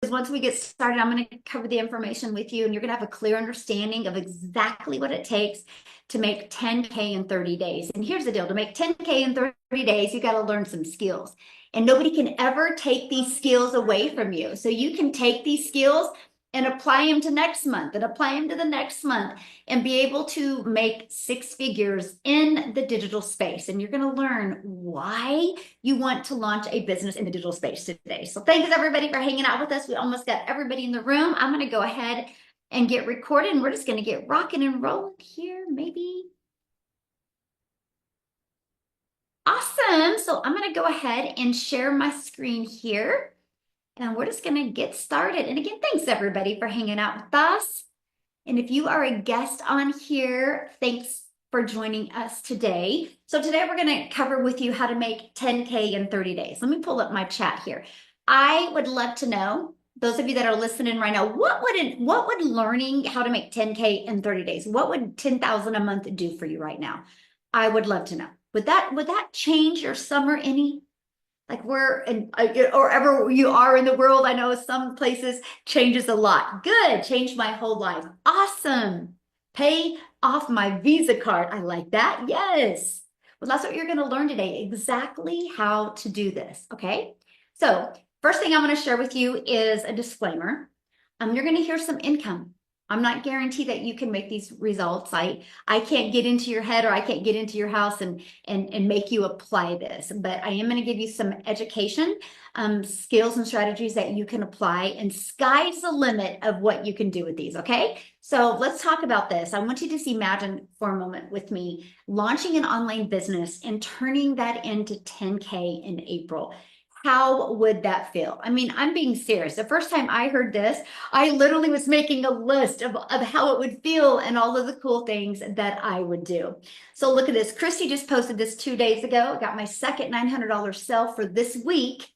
once we get started, I'm going to cover the information with you, and you're going to have a clear understanding of exactly what it takes to make 10K in 30 days. And here's the deal, to make 10K in 30 days, you got to learn some skills. And nobody can ever take these skills away from you. So you can take these skills and apply them to next month and apply them to the next month and be able to make six figures in the digital space. And you're going to learn why you want to launch a business in the digital space today. So thanks everybody for hanging out with us. We almost got everybody in the room. I'm going to go ahead and get recorded, and we're just going to get rocking and rolling here. Maybe. Awesome. So I'm going to go ahead and share my screen here. And we're just going to get started. And again, thanks everybody for hanging out with us. And if you are a guest on here, thanks for joining us today. So today we're going to cover with you how to make 10K in 30 days. Let me pull up my chat here. I would love to know, those of you that are listening right now, what would learning how to make 10K in 30 days, what would 10,000 a month do for you right now? I would love to know. Would that change your summer any? Like or ever you are in the world, I know some places changes a lot. Good, changed my whole life. Awesome. Pay off my Visa card. I like that. Yes. Well, that's what you're going to learn today, exactly how to do this. Okay. So first thing I'm going to share with you is a disclaimer. You're going to hear some income. I'm not guaranteed that you can make these results. I can't get into your head, or I can't get into your house and make you apply this, but I am going to give you some education, skills and strategies that you can apply, and sky's the limit of what you can do with these. Okay. So let's talk about this. I want you to just imagine for a moment with me launching an online business and turning that into 10K in April. How would that feel? I mean, I'm being serious. The first time I heard this, I literally was making a list of how it would feel and all of the cool things that I would do. So look at this. Christy just posted this 2 days ago. I got my second $900 sale for this week.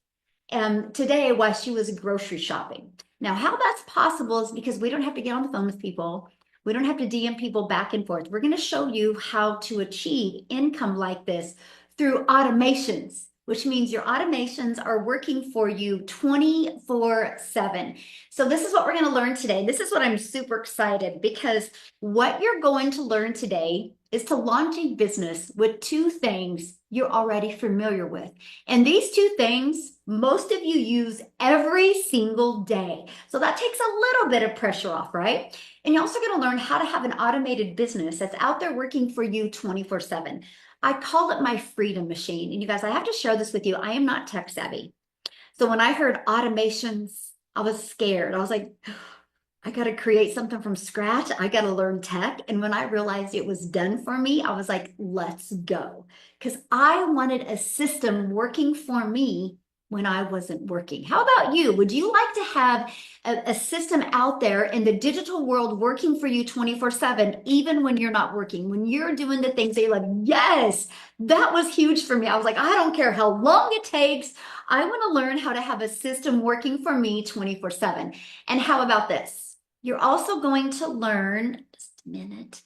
And today, while she was grocery shopping. Now, how that's possible is because we don't have to get on the phone with people. We don't have to DM people back and forth. We're going to show you how to achieve income like this through automations, which means your automations are working for you 24/7. So this is what we're going to learn today. This is what I'm super excited, because what you're going to learn today is to launch a business with two things you're already familiar with. And these two things, most of you use every single day. So that takes a little bit of pressure off, right? And you're also going to learn how to have an automated business that's out there working for you 24/7. I call it my freedom machine. And you guys, I have to share this with you. I am not tech savvy. So when I heard automations, I was scared. I was like, I got to create something from scratch. I got to learn tech. And when I realized it was done for me, I was like, let's go. Because I wanted a system working for me when I wasn't working. How about you? Would you like to have a system out there in the digital world working for you 24/7, even when you're not working, when you're doing the things that you're like, yes, that was huge for me. I was like, I don't care how long it takes. I want to learn how to have a system working for me 24/7. And how about this? You're also going to learn, just a minute,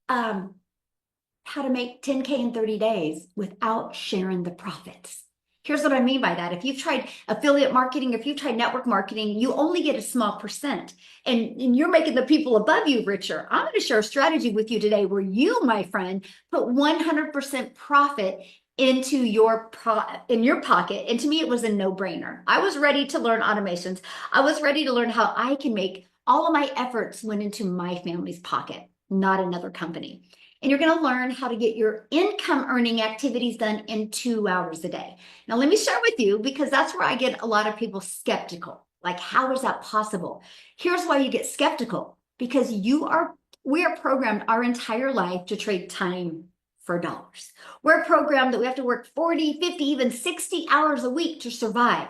how to make 10K in 30 days without sharing the profits. Here's what I mean by that. If you've tried affiliate marketing, if you've tried network marketing, you only get a small percent, and you're making the people above you richer. I'm going to share a strategy with you today where you, my friend, put 100% profit into in your pocket. And to me, it was a no-brainer. I was ready to learn automations. I was ready to learn how I can make all of my efforts went into my family's pocket, not another company. And you're going to learn how to get your income earning activities done in 2 hours a day. Now, let me share with you, because that's where I get a lot of people skeptical. Like, how is that possible? Here's why you get skeptical. Because we are programmed our entire life to trade time for dollars. We're programmed that we have to work 40, 50, even 60 hours a week to survive.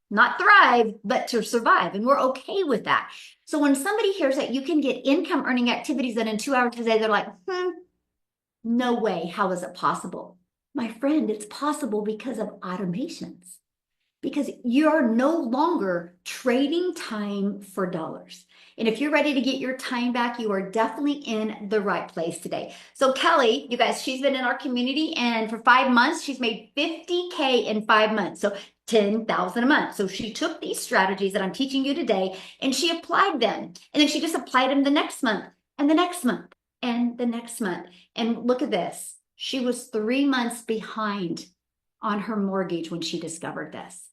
Not thrive, but to survive. And we're okay with that. So when somebody hears that you can get income earning activities done in 2 hours a day, they're like, no way. How is it possible? My friend, it's possible because of automations. because you're no longer trading time for dollars. And if you're ready to get your time back, you are definitely in the right place today. So Kelly, you guys, she's been in our community, and for 5 months, she's made 50K in 5 months. So 10,000 a month. So she took these strategies that I'm teaching you today and she applied them. And then she just applied them the next month and the next month and the next month. And look at this. She was 3 months behind on her mortgage when she discovered this.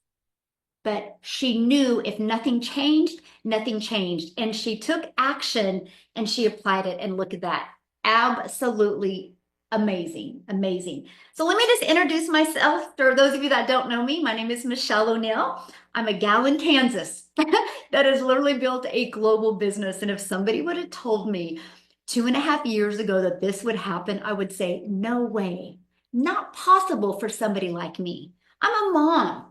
But she knew if nothing changed, nothing changed. And she took action and she applied it. And look at that. Absolutely amazing. Amazing. So let me just introduce myself. For those of you that don't know me, my name is Michelle O'Neill. I'm a gal in Kansas that has literally built a global business. And if somebody would have told me 2.5 years ago that this would happen, I would say, no way. Not possible for somebody like me. I'm a mom.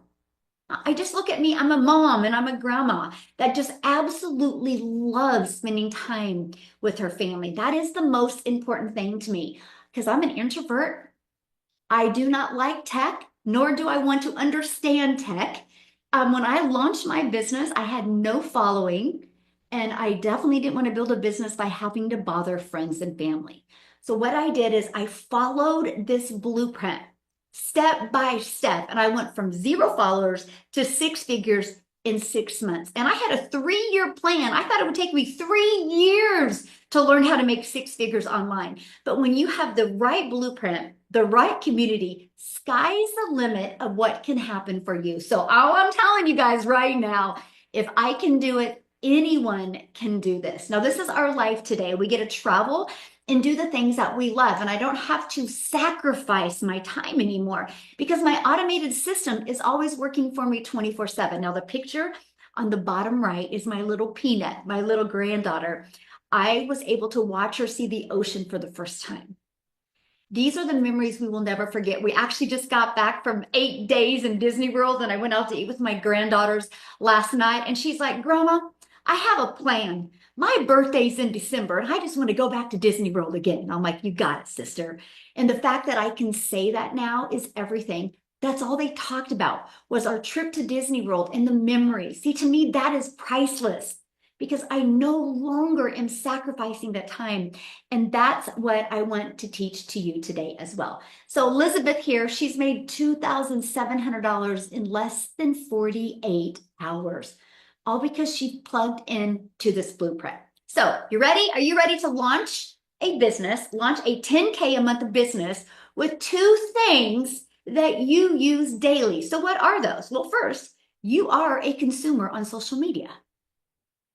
I just look at me, I'm a mom and I'm a grandma that just absolutely loves spending time with her family. That is the most important thing to me because I'm an introvert. I do not like tech, nor do I want to understand tech. When I launched my business, I had no following, and I definitely didn't want to build a business by having to bother friends and family. So, what I did is I followed this blueprint step by step, and I went from 0 followers to 6 figures in 6 months. And I had a 3-year plan. I thought it would take me 3 years to learn how to make 6 figures online. But when you have the right blueprint, the right community, sky's the limit of what can happen for you. So all I'm telling you guys right now, if I can do it, anyone can do this. Now, this is our life today. We get to travel and do the things that we love. And I don't have to sacrifice my time anymore because my automated system is always working for me 24/7. Now, the picture on the bottom right is my little Peanut, my little granddaughter. I was able to watch her see the ocean for the first time. These are the memories we will never forget. We actually just got back from 8 days in Disney World, and I went out to eat with my granddaughters last night. And she's like, Grandma, I have a plan. My birthday's in December, and I just want to go back to Disney World again. And I'm like, you got it, sister. And the fact that I can say that now is everything. That's all they talked about was our trip to Disney World and the memories. See, to me, that is priceless because I no longer am sacrificing that time. And that's what I want to teach to you today as well. So Elizabeth here, she's made $2,700 in less than 48 hours, all because she plugged into this blueprint. So you ready? Are you ready to launch a business, launch a 10K a month business with 2 things that you use daily? So what are those? Well, first, you are a consumer on social media.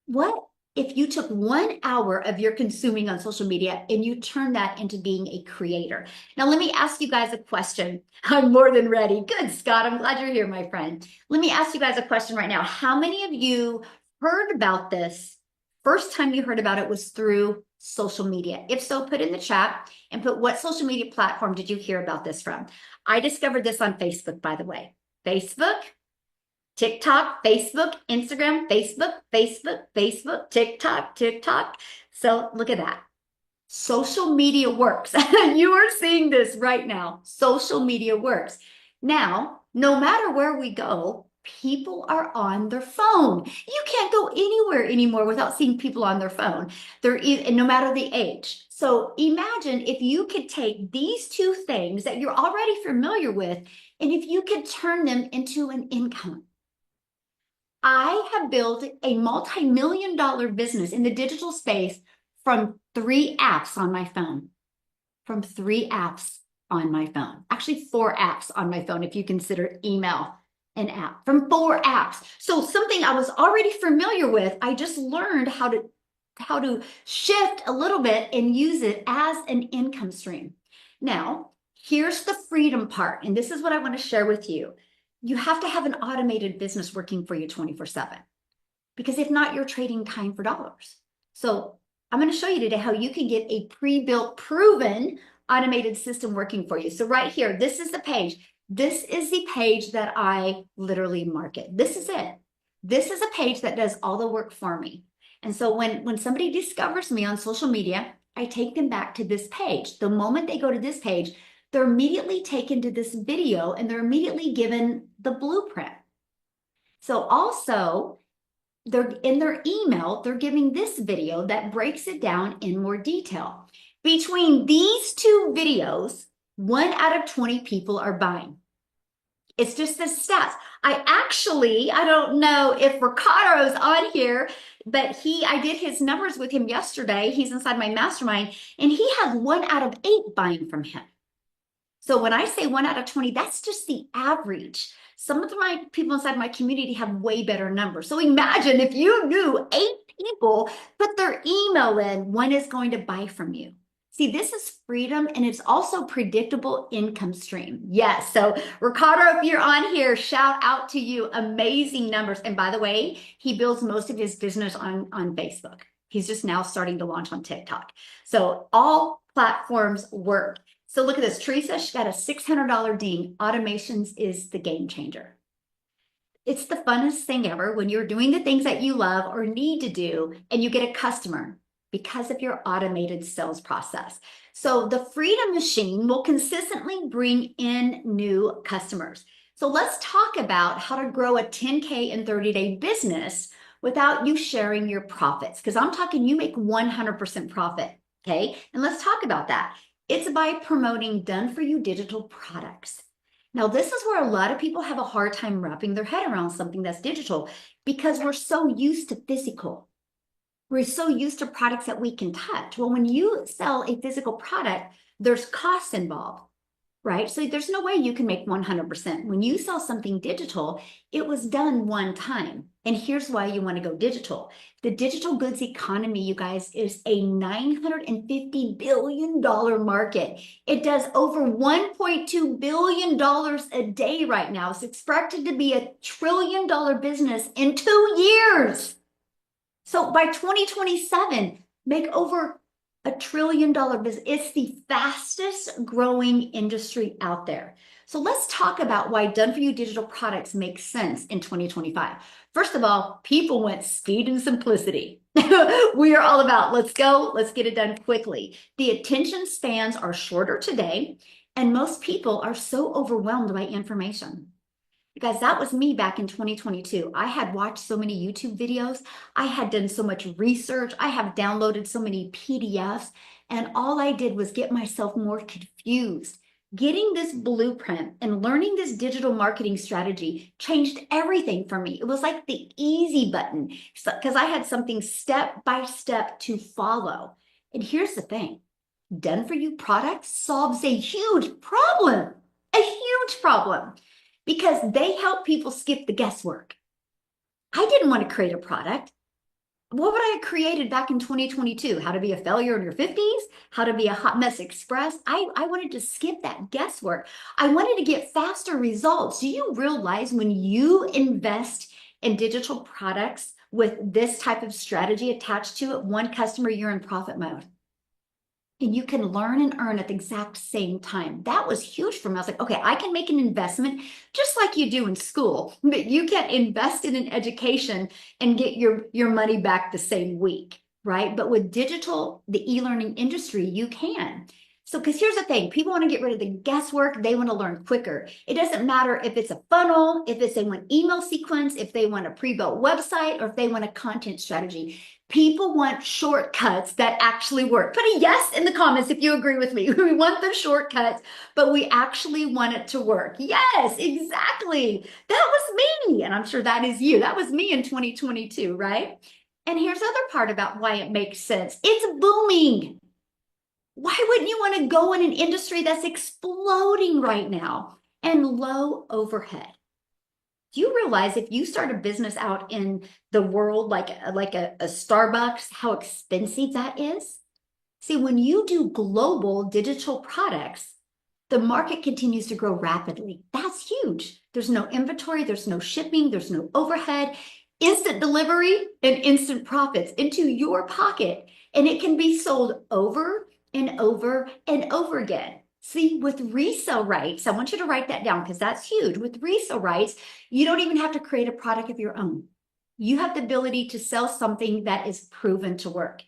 What if you took 1 hour of your consuming on social media and you turn that into being a creator? Now, let me ask you guys a question. I'm more than ready. Good, Scott. I'm glad you're here, my friend. Let me ask you guys a question right now. How many of you heard about this? First time you heard about it was through social media. If so, put in the chat and put what social media platform did you hear about this from? I discovered this on Facebook, by the way. Facebook, TikTok, Facebook, Instagram, Facebook, TikTok. So look at that. Social media works. You are seeing this right now. Social media works. Now, no matter where we go, people are on their phone. You can't go anywhere anymore without seeing people on their phone. And no matter the age. So imagine if you could take these 2 things that you're already familiar with, and if you could turn them into an income. I have built a multi-million-dollar business in the digital space from 3 apps on my phone. From 3 apps on my phone. Actually, 4 apps on my phone if you consider email an app. From 4 apps. So something I was already familiar with, I just learned how to shift a little bit and use it as an income stream. Now, here's the freedom part, and this is what I want to share with you. You have to have an automated business working for you 24/7 because if not, you're trading time for dollars. So I'm going to show you today how you can get a pre-built, proven automated system working for you. So right here, this is the page. This is the page that I literally market. This is it. This is a page that does all the work for me. And so when somebody discovers me on social media, I take them back to this page. The moment they go to this page, they're immediately taken to this video and they're immediately given the blueprint. So also, they're in their email, they're giving this video that breaks it down in more detail. Between these two videos, 1 out of 20 people are buying. It's just the stats. I don't know if Ricardo's on here, but I did his numbers with him yesterday. He's inside my mastermind, and he had 1 out of 8 buying from him. So when I say 1 out of 20, that's just the average. Some of my people inside my community have way better numbers. So imagine if you knew 8 people put their email in, one is going to buy from you. See, this is freedom, and it's also predictable income stream. Yes. So Ricardo, if you're on here, shout out to you. Amazing numbers. And by the way, he builds most of his business on Facebook. He's just now starting to launch on TikTok. So all platforms work. So look at this. Teresa, she got a $600 ding. Automations is the game changer. It's the funnest thing ever when you're doing the things that you love or need to do, and you get a customer because of your automated sales process. So the Freedom Machine will consistently bring in new customers. So let's talk about how to grow a 10K in 30-day business without you sharing your profits. Because I'm talking you make 100% profit. Okay. And let's talk about that. It's by promoting done-for-you digital products. Now, this is where a lot of people have a hard time wrapping their head around something that's digital because we're so used to physical. We're so used to products that we can touch. Well, when you sell a physical product, there's costs involved, right? So there's no way you can make 100%. When you sell something digital, it was done one time. And here's why you want to go digital. The digital goods economy, you guys, is a $950 billion market. It does over $1.2 billion a day right now. It's expected to be $1 trillion business in 2 years. So by 2027, make over $1 trillion business. It's the fastest growing industry out there. So let's talk about why done-for-you digital products make sense in 2025. First of all, people want speed and simplicity. We are all about, let's go, let's get it done quickly. The attention spans are shorter today, and most people are so overwhelmed by information. Guys, that was me back in 2022. I had watched so many YouTube videos. I had done so much research. I have downloaded so many PDFs, and all I did was get myself more confused. Getting this blueprint and learning this digital marketing strategy changed everything for me. It was like the easy button because I had something step by step to follow. And here's the thing, done-for-you products solves a huge problem, because they help people skip the guesswork. I didn't want to create a product. What would I have created back in 2022? How to be a failure in your 50s? How to be a hot mess express? I wanted to skip that guesswork. I wanted to get faster results. Do you realize when you invest in digital products with this type of strategy attached to it, one customer, you're in profit mode? And you can learn and earn at the exact same time. That was huge for me. I was like, okay, I can make an investment just like you do in school, but you can't invest in an education and get your money back the same week, right? But with digital, the e-learning industry, you can. So, because here's the thing, people want to get rid of the guesswork. They want to learn quicker. It doesn't matter if it's a funnel, if it's they want email sequence, if they want a pre-built website, or if they want a content strategy. People want shortcuts that actually work. Put a yes in the comments if you agree with me. We want the shortcuts, but we actually want it to work. Yes, exactly. That was me. And I'm sure that is you. That was me in 2022, right? And here's the other part about why it makes sense. It's booming. Why wouldn't you want to go in an industry that's exploding right now and low overhead? Do you realize if you start a business out in the world like a Starbucks, how expensive that is? See, when you do global digital products, the market continues to grow rapidly. That's huge. There's no inventory, there's no shipping, there's no overhead, instant delivery and instant profits into your pocket. And it can be sold over and over and over again. See, with resale rights, I want you to write that down because that's huge. With resale rights, you don't even have to create a product of your own. You have the ability to sell something that is proven to work.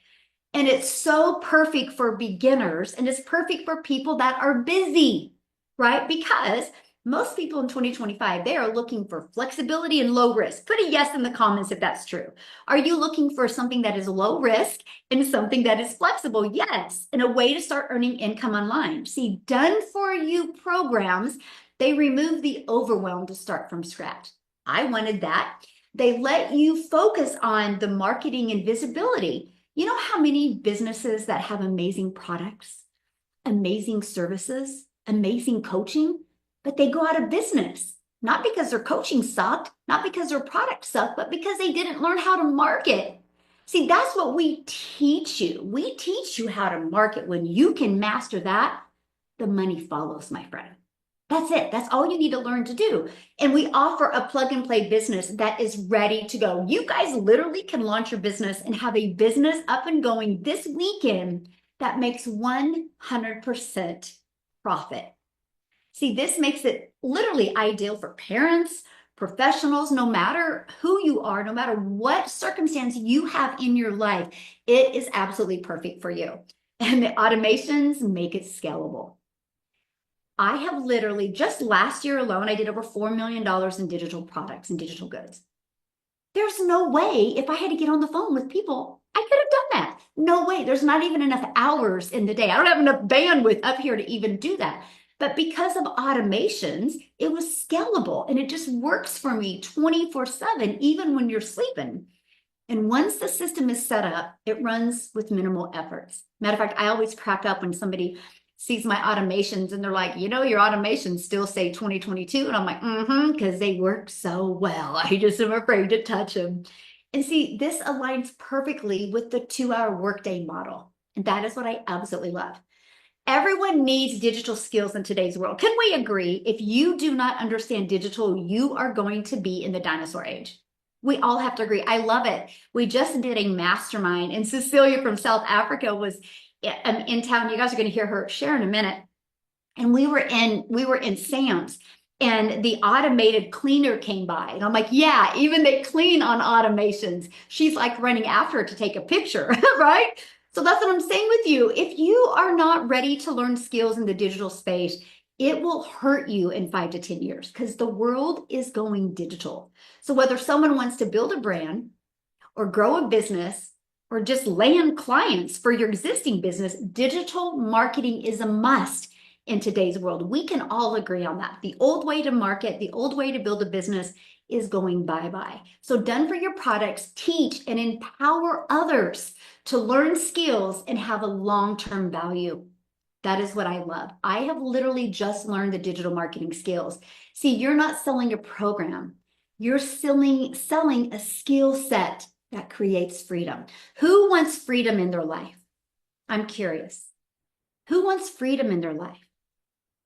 And it's so perfect for beginners and it's perfect for people that are busy, right? Because Most people in 2025, they are looking for flexibility and low risk. Put a yes in the comments if that's true. Are you looking for something that is low risk and something that is flexible? Yes, and a way to start earning income online. See, done for you programs, they remove the overwhelm to start from scratch. I wanted that. They let you focus on the marketing and visibility. You know how many businesses that have amazing products, amazing services, amazing coaching, but they go out of business? Not because their coaching sucked, not because their product sucked, but because they didn't learn how to market. See, that's what we teach you. We teach you how to market. When you can master that, the money follows, my friend. That's it. That's all you need to learn to do. And we offer a plug and play business that is ready to go. You guys literally can launch your business and have a business up and going this weekend that makes 100% profit. See, this makes it literally ideal for parents, professionals, no matter who you are, no matter what circumstance you have in your life, it is absolutely perfect for you. And the automations make it scalable. I have literally just last year alone, I did over $4 million in digital products and digital goods. There's no way if I had to get on the phone with people, I could have done that. No way. There's not even enough hours in the day. I don't have enough bandwidth up here to even do that. But because of automations, it was scalable and it just works for me 24/7, even when you're sleeping. And once the system is set up, it runs with minimal efforts. Matter of fact, I always crack up when somebody sees my automations and they're like, you know, your automations still say 2022. And I'm like, because they work so well. I just am afraid to touch them. And see, this aligns perfectly with the 2-hour workday model. And that is what I absolutely love. Everyone needs digital skills in today's world. Can we agree? If you do not understand digital, you are going to be in the dinosaur age. We all have to agree. I love it. We just did a mastermind, and Cecilia from South Africa was in town. You guys are going to hear her share in a minute. And we were in Sam's, and the automated cleaner came by, and I'm like, yeah, even they clean on automations. She's like running after it to take a picture, right? So that's what I'm saying with you. If you are not ready to learn skills in the digital space, it will hurt you in 5 to 10 years because the world is going digital. So whether someone wants to build a brand or grow a business or just land clients for your existing business, digital marketing is a must in today's world. We can all agree on that. The old way to market, the old way to build a business is going bye-bye. So done for your products, teach and empower others to learn skills and have a long-term value. That is what I love. I have literally just learned the digital marketing skills. See, you're not selling a program. You're selling a skill set that creates freedom. Who wants freedom in their life? I'm curious. Who wants freedom in their life?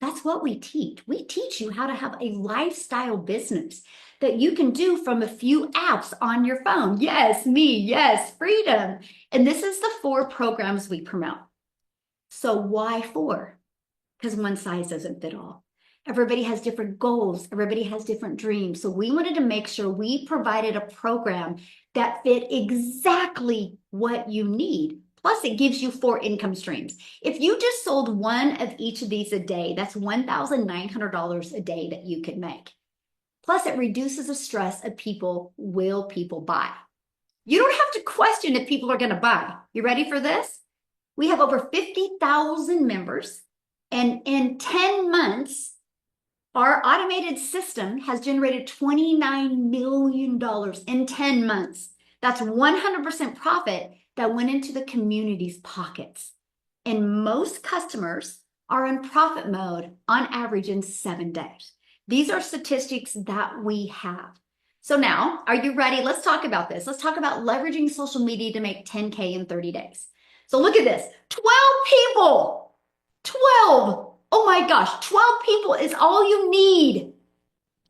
That's what we teach. We teach you how to have a lifestyle business that you can do from a few apps on your phone. Yes, me, yes, freedom. And this is the 4 programs we promote. So why 4? Because one size doesn't fit all. Everybody has different goals. Everybody has different dreams. So we wanted to make sure we provided a program that fit exactly what you need. Plus, it gives you 4 income streams. If you just sold one of each of these a day, that's $1,900 a day that you could make. Plus, it reduces the stress of will people buy? You don't have to question if people are going to buy. You ready for this? We have over 50,000 members, and in 10 months, our automated system has generated $29 million in 10 months. That's 100% profit that went into the community's pockets. And most customers are in profit mode on average in 7 days. These are statistics that we have. So now, are you ready? Let's talk about this. Let's talk about leveraging social media to make 10K in 30 days. So look at this, 12 people, 12. Oh my gosh, 12 people is all you need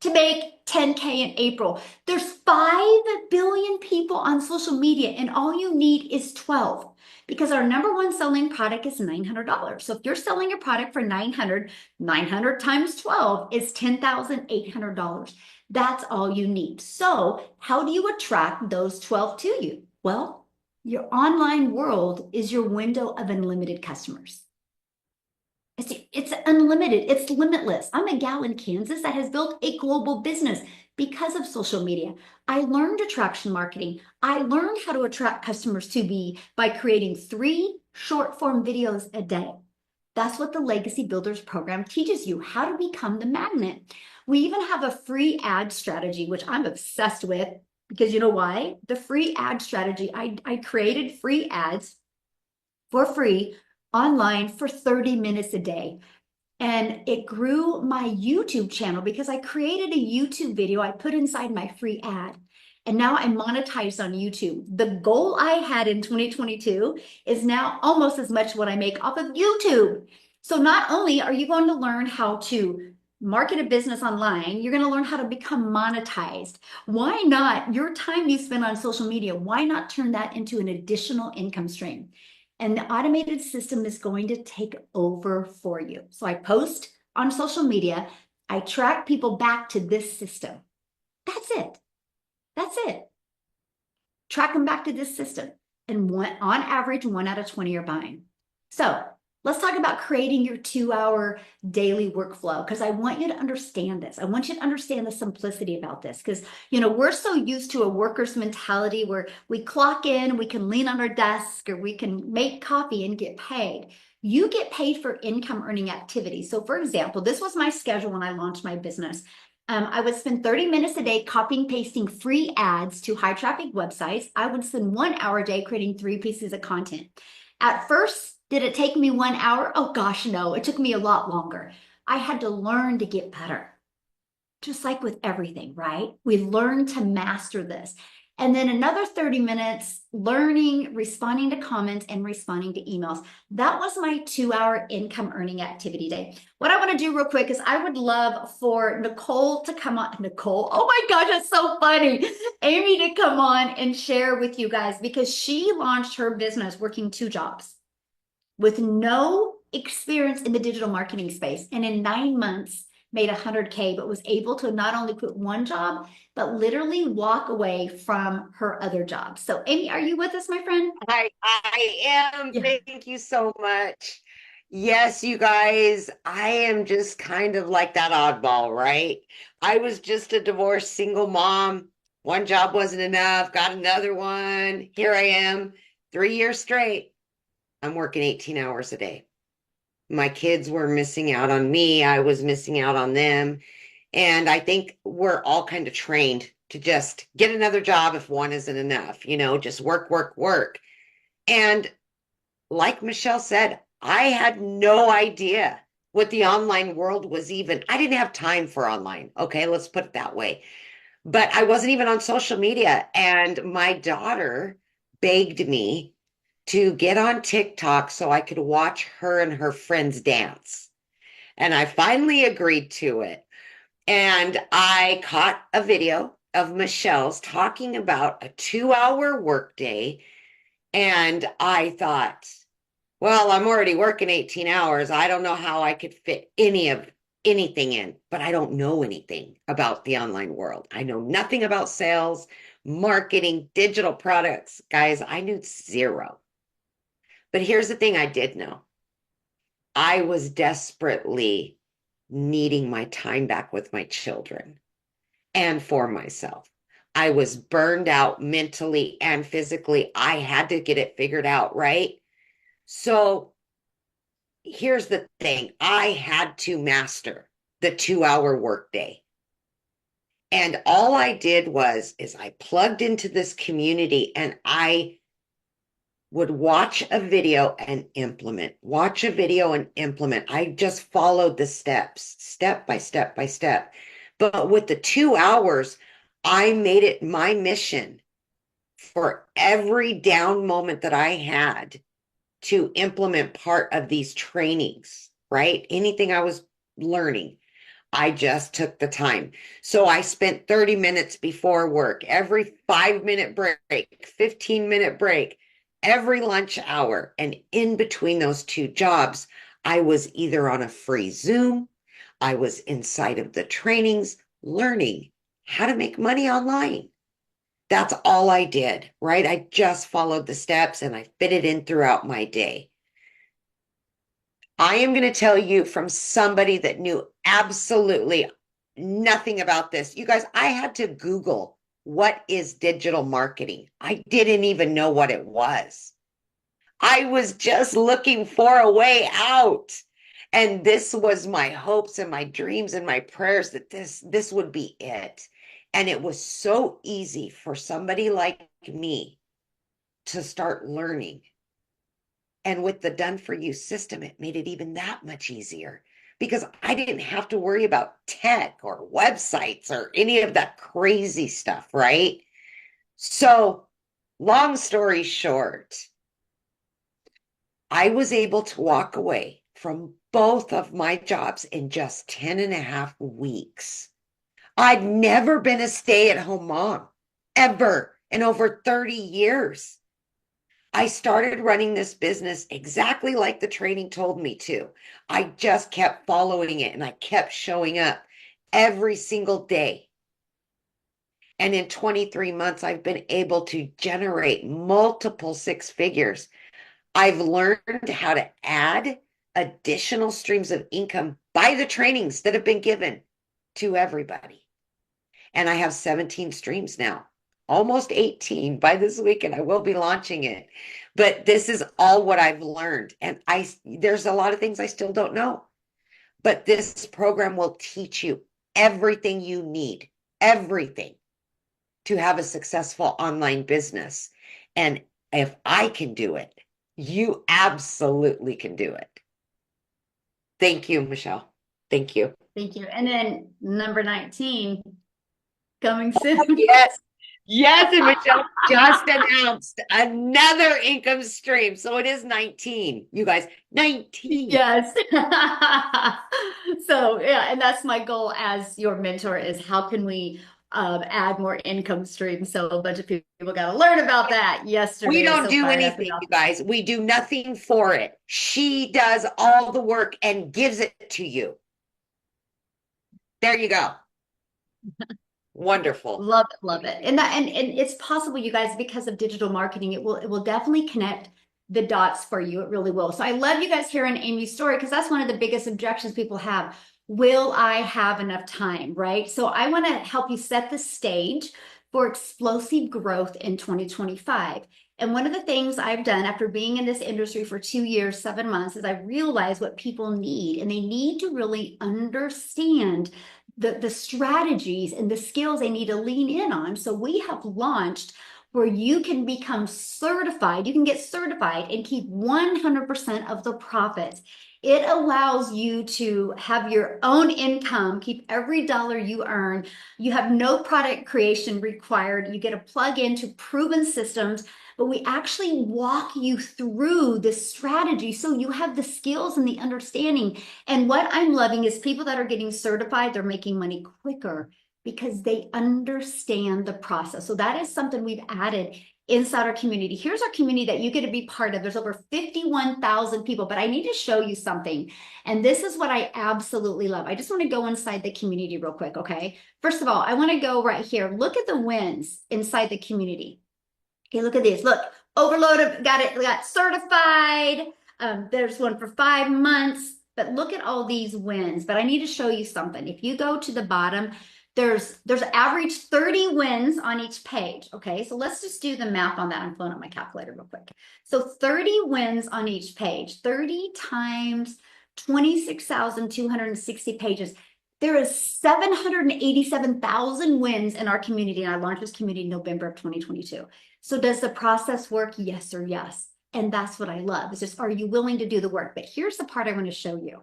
to make 10K in April. There's 5 billion people on social media and all you need is 12 because our number 1 selling product is $900. So if you're selling a product for $900, 900 times 12 is $10,800. That's all you need. So how do you attract those 12 to you? Well, your online world is your window of unlimited customers. It's unlimited. It's limitless. I'm a gal in Kansas that has built a global business because of social media. I learned attraction marketing. I learned how to attract customers to me by creating 3 short form videos a day. That's what the Legacy Builders program teaches you, how to become the magnet. We even have a free ad strategy, which I'm obsessed with because you know why? The free ad strategy, I created free ads for free online for 30 minutes a day. And it grew my YouTube channel because I created a YouTube video I put inside my free ad. And now I'm monetized on YouTube. The goal I had in 2022 is now almost as much what I make off of YouTube. So not only are you going to learn how to market a business online, you're going to learn how to become monetized. Why not your time you spend on social media? Why not turn that into an additional income stream? And the automated system is going to take over for you. So I post on social media, I track people back to this system. That's it. That's it. Track them back to this system. And on average, 1 out of 20 are buying. So let's talk about creating your 2 hour daily workflow because I want you to understand this. I want you to understand the simplicity about this because, we're so used to a worker's mentality where we clock in, we can lean on our desk, or we can make coffee and get paid. You get paid for income earning activity. So, for example, this was my schedule when I launched my business. I would spend 30 minutes a day copying, pasting free ads to high traffic websites. I would spend 1 hour a day creating 3 pieces of content. At first, did it take me 1 hour? Oh gosh, no, it took me a lot longer. I had to learn to get better. Just like with everything, right? We learn to master this. And then another 30 minutes learning, responding to comments, and responding to emails. That was my 2 hour income earning activity day. What I want to do real quick is I would love for Nicole to come on. Nicole, oh my gosh, that's so funny. Amy to come on and share with you guys because she launched her business working 2 jobs with no experience in the digital marketing space. And in 9 months, made 100K, but was able to not only quit one job, but literally walk away from her other job. So, Amy, are you with us, my friend? I am. Yeah. Thank you so much. Yes, you guys, I am just kind of like that oddball, right? I was just a divorced single mom. One job wasn't enough, got another one. Here I am, 3 years straight. I'm working 18 hours a day. My kids were missing out on me. I was missing out on them. And I think we're all kind of trained to just get another job if one isn't enough, just work, work, work. And like Michelle said, I had no idea what the online world was even. I didn't have time for online. Okay, let's put it that way. But I wasn't even on social media. And my daughter begged me to get on TikTok so I could watch her and her friends dance. And I finally agreed to it. And I caught a video of Michelle's talking about a 2 hour workday. And I thought, well, I'm already working 18 hours. I don't know how I could fit anything in, but I don't know anything about the online world. I know nothing about sales, marketing, digital products. Guys, I knew zero. But here's the thing I did know. I was desperately needing my time back with my children and for myself. I was burned out mentally and physically. I had to get it figured out, right? So here's the thing. I had to master the 2 hour workday. And all I did is I plugged into this community and I would watch a video and implement, watch a video and implement. I just followed the steps, step by step by step. But with the 2 hours, I made it my mission for every down moment that I had to implement part of these trainings, right? Anything I was learning, I just took the time. So I spent 30 minutes before work, every 5 minute break, 15-minute break, every lunch hour. And in between those 2 jobs, I was either on a free Zoom, I was inside of the trainings learning how to make money online. That's all I did, right? I just followed the steps and I fit it in throughout my day. I am going to tell you from somebody that knew absolutely nothing about this. You guys, I had to Google what is digital marketing. I didn't even know what it was. I was just looking for a way out. And this was my hopes and my dreams and my prayers that this would be it. And it was so easy for somebody like me to start learning. And with the done for you system, it made it even that much easier because I didn't have to worry about tech or websites or any of that crazy stuff, right? So, long story short, I was able to walk away from both of my jobs in just 10 and a half weeks. I'd never been a stay-at-home mom, ever, in over 30 years. I started running this business exactly like the training told me to. I just kept following it and I kept showing up every single day. And in 23 months, I've been able to generate multiple six figures. I've learned how to add additional streams of income by the trainings that have been given to everybody. And I have 17 streams now, almost 18 by this weekend. I will be launching it. But this is all what I've learned. And there's a lot of things I still don't know. But this program will teach you everything you need, everything to have a successful online business. And if I can do it, you absolutely can do it. Thank you, Michelle. Thank you. Thank you. And then number 19, coming soon. Yes. Yes, and Michelle just announced another income stream. So it is 19. You guys, 19. Yes. So yeah, and that's my goal as your mentor is how can we add more income streams? So a bunch of people got to learn about that yesterday. We don't So do fired up anything, about you guys. We do nothing for it. She does all the work and gives it to you. There you go. Wonderful. Love it, love it. And that and it's possible, you guys, because of digital marketing, it will definitely connect the dots for you. It really will. So I love you guys hearing Amy's story because that's one of the biggest objections people have. Will I have enough time? Right. So I want to help you set the stage for explosive growth in 2025. And one of the things I've done after being in this industry for 2 years, 7 months, is I realize what people need, and they need to really understand the strategies and the skills they need to lean in on. So we have launched where you can become certified. You can get certified and keep 100% of the profits. It allows you to have your own income, keep every dollar you earn. You have no product creation required. You get to plug into proven systems, but we actually walk you through the strategy so you have the skills and the understanding. And what I'm loving is people that are getting certified, they're making money quicker because they understand the process. So that is something we've added inside our community. Here's our community that you get to be part of. There's over 51,000 people, but I need to show you something. And this is what I absolutely love. I just want to go inside the community real quick, okay? First of all, I want to go right here. Look at the wins inside the community. Okay, look at this. Look, overloaded, got certified. There's one for 5 months, but look at all these wins. But I need to show you something. If you go to the bottom, there's average 30 wins on each page. Okay, so let's just do the math on that. I'm pulling up my calculator real quick. So 30 wins on each page, 30 times 26,260 pages. There is 787,000 wins in our community, and I launched this community in November of 2022. So does the process work? Yes or yes. And that's what I love. It's just, are you willing to do the work? But here's the part I want to show you.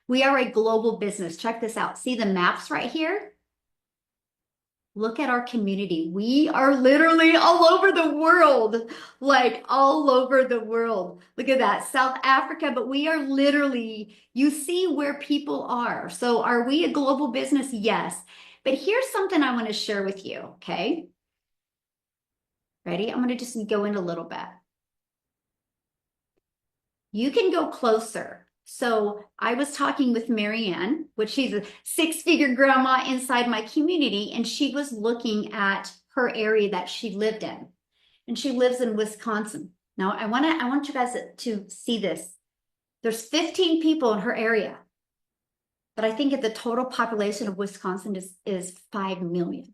We are a global business. Check this out. See the maps right here? Look at our community. We are literally all over the world, like all over the world. Look at that, South Africa, but we are literally, you see where people are. So are we a global business? Yes. But here's something I want to share with you, okay? Ready? I'm going to just go in a little bit. You can go closer. So I was talking with Marianne, which she's a six-figure grandma inside my community, and she was looking at her area that she lived in. And she lives in Wisconsin. Now I want you guys to see this. There's 15 people in her area, but I think the total population of Wisconsin is 5 million.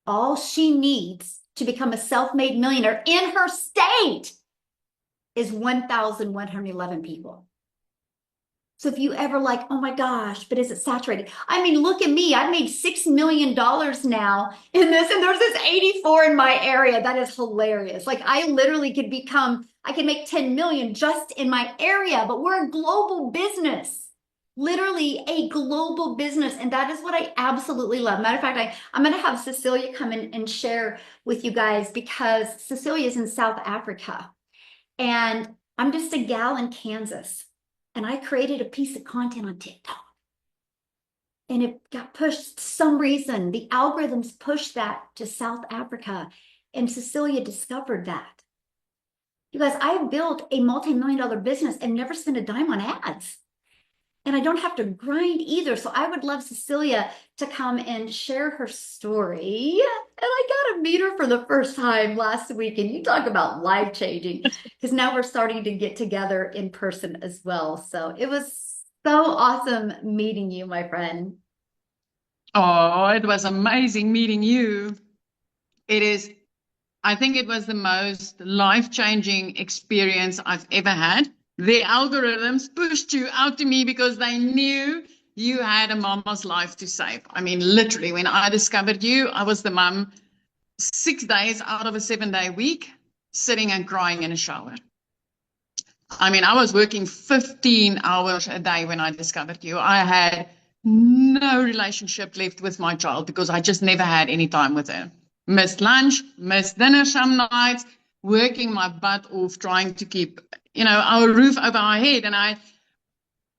All she needs to become a self-made millionaire in her state is 1,111 people. So if you ever like, oh my gosh, but is it saturated? I mean, look at me. I made $6 million now in this, and there's this 84 in my area. That is hilarious. Like I literally could I could make 10 million just in my area, but we're a global business, literally a global business. And that is what I absolutely love. Matter of fact, I'm going to have Cecilia come in and share with you guys because Cecilia is in South Africa and I'm just a gal in Kansas. And I created a piece of content on TikTok. And it got pushed some reason. The algorithms pushed that to South Africa. And Cecilia discovered that. You guys, I built a multi-million-dollar business and never spent a dime on ads. And I don't have to grind either. So I would love Cecilia to come and share her story. And I got to meet her for the first time last week. And you talk about life-changing because now we're starting to get together in person as well. So it was so awesome meeting you, my friend. Oh, it was amazing meeting you. I think it was the most life-changing experience I've ever had. The algorithms pushed you out to me because they knew you had a mama's life to save. I mean, literally, when I discovered you, I was the mom 6 days out of a 7-day week, sitting and crying in a shower. I mean, I was working 15 hours a day when I discovered you. I had no relationship left with my child because I just never had any time with her. Missed lunch, missed dinner some nights, working my butt off trying to keep our roof over our head. And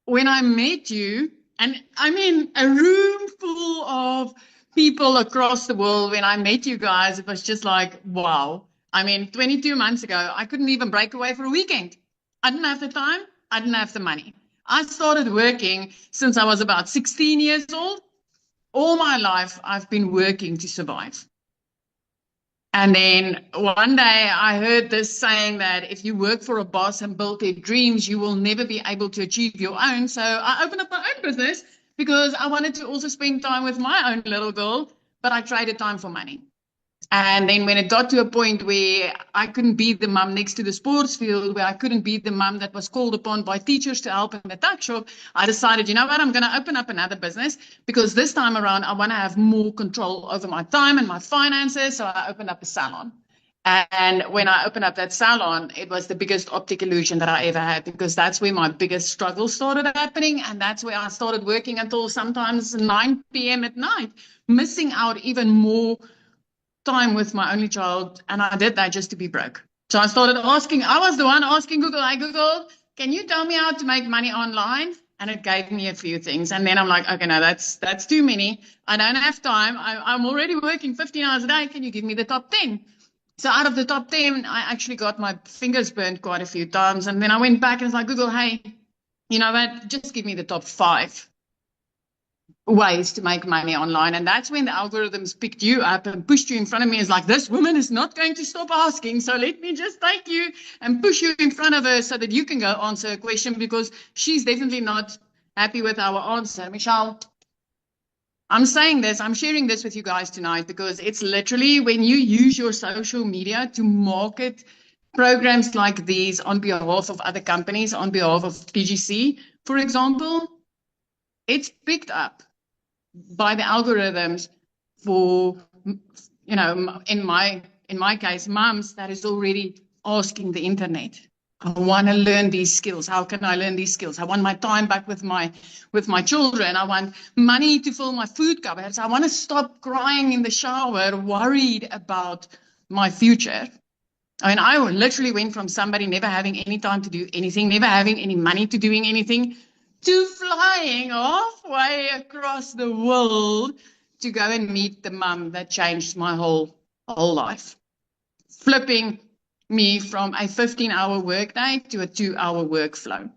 when I met you, and I mean a room full of people across the world, when I met you guys, it was just like, wow. I mean, 22 months ago, I couldn't even break away for a weekend. I didn't have the time. I didn't have the money. I started working since I was about 16 years old. All my life, I've been working to survive. And then one day I heard this saying that if you work for a boss and build their dreams, you will never be able to achieve your own. So I opened up my own business because I wanted to also spend time with my own little girl, but I traded time for money. And then when it got to a point where I couldn't be the mom next to the sports field, where I couldn't be the mom that was called upon by teachers to help in the tuck shop, I decided, you know what, I'm going to open up another business because this time around, I want to have more control over my time and my finances. So I opened up a salon. And when I opened up that salon, it was the biggest optic illusion that I ever had because that's where my biggest struggle started happening. And that's where I started working until sometimes 9 p.m. at night, missing out even more time with my only child, and I did that just to be broke. So I was the one asking Google, hey Google, can you tell me how to make money online? And it gave me a few things. And then I'm like, okay, no, that's too many. I don't have time. I'm already working 15 hours a day. Can you give me the top 10? So out of the top 10, I actually got my fingers burned quite a few times. And then I went back and was like, Google, hey, you know what? Just give me the top 5 ways to make money online. And that's when the algorithms picked you up and pushed you in front of me. It's like, this woman is not going to stop asking, so let me just take you and push you in front of her so that you can go answer a question because she's definitely not happy with our answer. Michelle, I'm sharing this with you guys tonight because it's literally when you use your social media to market programs like these on behalf of other companies, on behalf of PGC, for example, it's picked up by the algorithms for, in my case, moms that is already asking the internet. I want to learn these skills. How can I learn these skills? I want my time back with my children. I want money to fill my food cupboards. I want to stop crying in the shower, worried about my future. I mean, I literally went from somebody never having any time to do anything, never having any money to doing anything, to flying halfway across the world to go and meet the mum that changed my whole life, flipping me from a 15-hour workday to a 2-hour workflow.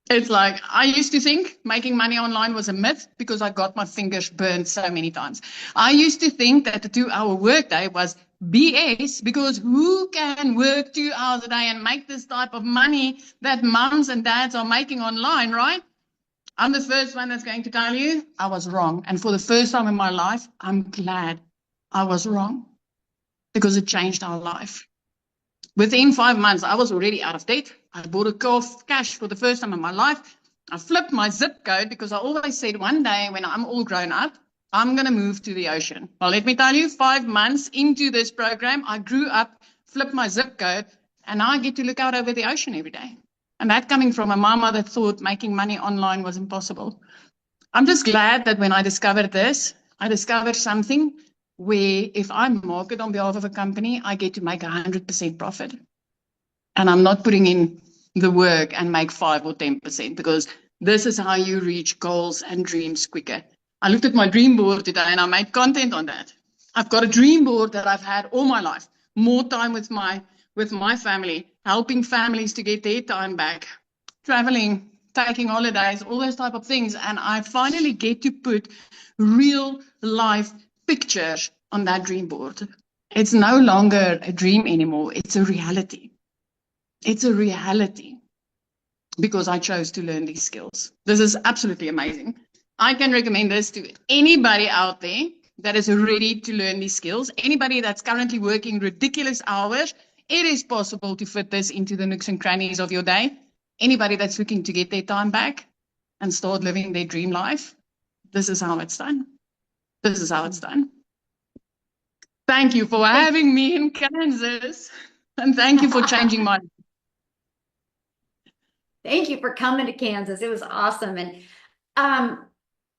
It's like I used to think making money online was a myth because I got my fingers burned so many times. I used to think that the 2-hour workday was BS because who can work 2 hours a day and make this type of money that moms and dads are making online, right? I'm the first one that's going to tell you I was wrong. And for the first time in my life, I'm glad I was wrong because it changed our life. Within 5 months, I was already out of debt. I bought a car cash for the first time in my life. I flipped my zip code because I always said one day when I'm all grown up, I'm going to move to the ocean. Well, let me tell you, 5 months into this program, I grew up, flipped my zip code, and now I get to look out over the ocean every day. And that coming from a mama that thought making money online was impossible. I'm just glad that when I discovered this, I discovered something where if I market on behalf of a company, I get to make 100% profit. And I'm not putting in the work and make 5 or 10% because this is how you reach goals and dreams quicker. I looked at my dream board today and I made content on that. I've got a dream board that I've had all my life, more time with my family, helping families to get their time back, traveling, taking holidays, all those type of things. And I finally get to put real life pictures on that dream board. It's no longer a dream anymore. It's a reality. It's a reality because I chose to learn these skills. This is absolutely amazing. I can recommend this to anybody out there that is ready to learn these skills. Anybody that's currently working ridiculous hours, it is possible to fit this into the nooks and crannies of your day. Anybody that's looking to get their time back and start living their dream life, this is how it's done. This is how it's done. Thank you for having me in Kansas. And thank you for changing my life. Thank you for coming to Kansas. It was awesome. And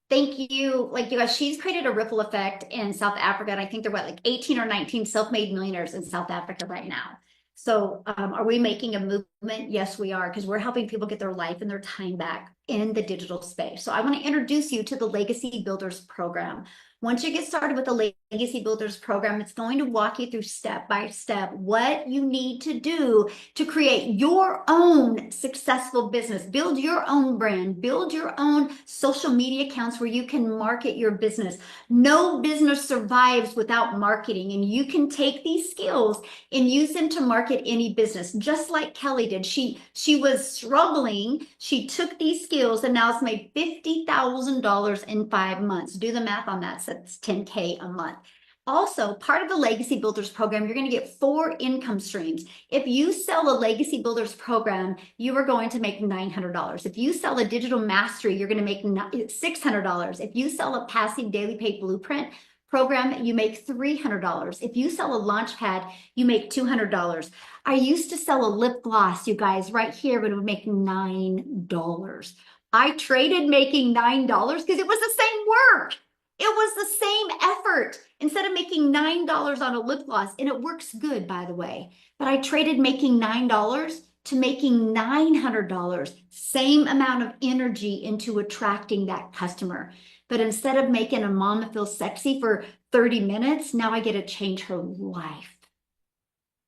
thank you. Like you guys, she's created a ripple effect in South Africa. And I think they're like 18 or 19 self-made millionaires in South Africa right now. So are we making a movement? Yes, we are, because we're helping people get their life and their time back in the digital space. So I want to introduce you to the Legacy Builders program. Once you get started with the Legacy Builders program, it's going to walk you through step by step what you need to do to create your own successful business, build your own brand, build your own social media accounts where you can market your business. No business survives without marketing, and you can take these skills and use them to market any business, just like Kelly did. She was struggling. She took these skills and now has made $50,000 in 5 months. Do the math on that. So that's $10K a month. Also, part of the Legacy Builders program, you're going to get 4 income streams. If you sell a Legacy Builders program, you are going to make $900. If you sell a digital mastery, you're going to make $600. If you sell a passive daily pay blueprint program, you make $300. If you sell a Launchpad, you make $200. I used to sell a lip gloss, you guys, right here, but it would make $9. I traded making $9 because it was the same work. It was the same effort. Instead of making $9 on a lip gloss, and it works good, by the way, but I traded making $9 to making $900, same amount of energy into attracting that customer. But instead of making a mama feel sexy for 30 minutes, now I get to change her life.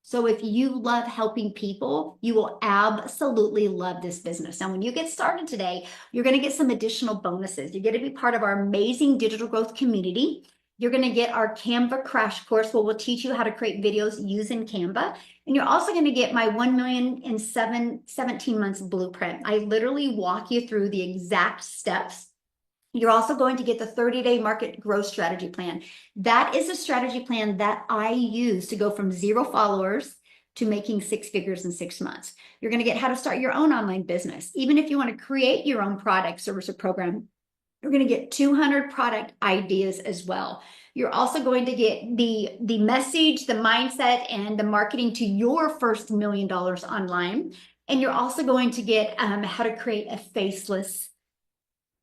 So if you love helping people, you will absolutely love this business. Now, when you get started today, you're going to get some additional bonuses. You're going to be part of our amazing digital growth community. You're going to get our Canva crash course where we'll teach you how to create videos using Canva. And you're also going to get my 1 million in 17 months blueprint. I literally walk you through the exact steps. You're also going to get the 30-day market growth strategy plan. That is a strategy plan that I use to go from 0 followers to making 6 figures in 6 months. You're going to get how to start your own online business. Even if you want to create your own product, service, or program, you're going to get 200 product ideas as well. You're also going to get the message, the mindset, and the marketing to your first $1 million online. And you're also going to get how to create a faceless